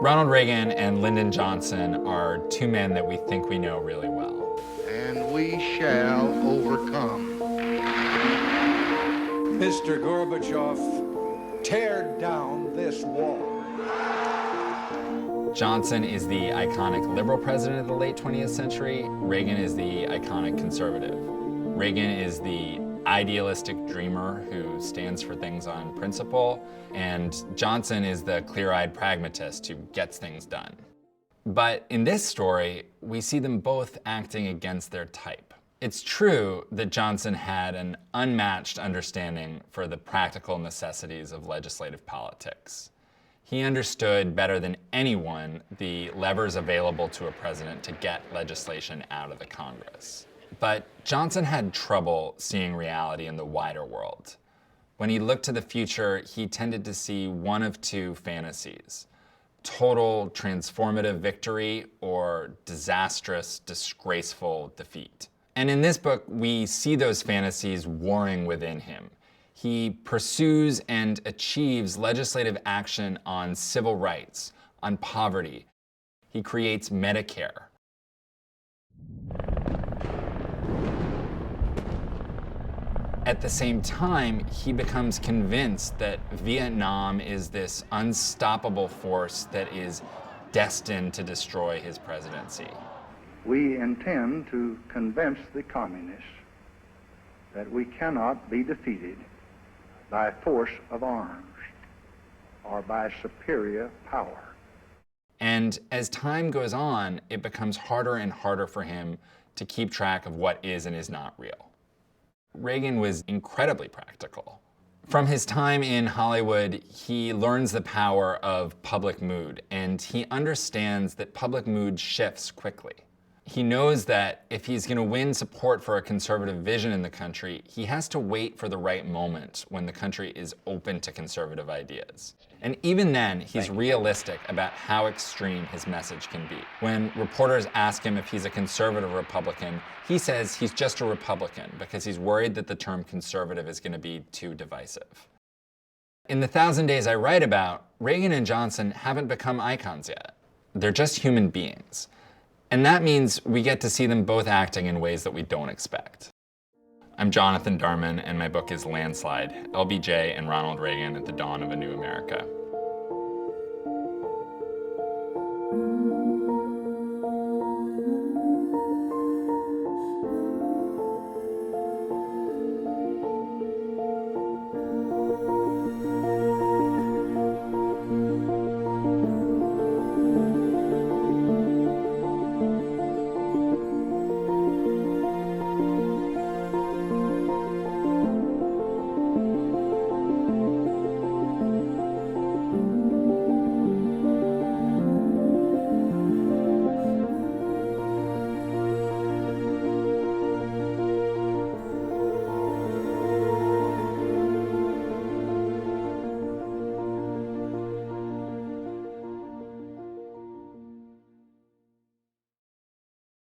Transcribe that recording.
Ronald Reagan and Lyndon Johnson are two men that we think we know really well. And we shall overcome. Mr. Gorbachev, tear down this wall. Johnson is the iconic liberal president of the late 20th century. Reagan is the iconic conservative. Reagan is the idealistic dreamer who stands for things on principle, and Johnson is the clear-eyed pragmatist who gets things done. But in this story, we see them both acting against their type. It's true that Johnson had an unmatched understanding for the practical necessities of legislative politics. He understood better than anyone the levers available to a president to get legislation out of the Congress. But Johnson had trouble seeing reality in the wider world. When he looked to the future, he tended to see one of two fantasies: total transformative victory or disastrous, disgraceful defeat. And in this book, we see those fantasies warring within him. He pursues and achieves legislative action on civil rights, on poverty. He creates Medicare. At the same time, he becomes convinced that Vietnam is this unstoppable force that is destined to destroy his presidency. We intend to convince the communists that we cannot be defeated by force of arms or by superior power. And as time goes on, it becomes harder and harder for him to keep track of what is and is not real. Reagan was incredibly practical. From his time in Hollywood, he learns the power of public mood, and he understands that public mood shifts quickly. He knows that if he's going to win support for a conservative vision in the country, he has to wait for the right moment when the country is open to conservative ideas. And even then, he's realistic about how extreme his message can be. When reporters ask him if he's a conservative Republican, he says he's just a Republican because he's worried that the term conservative is going to be too divisive. In the 1,000 Days I write about, Reagan and Johnson haven't become icons yet. They're just human beings. And that means we get to see them both acting in ways that we don't expect. I'm Jonathan Darman, and my book is Landslide, LBJ and Ronald Reagan at the Dawn of a New America.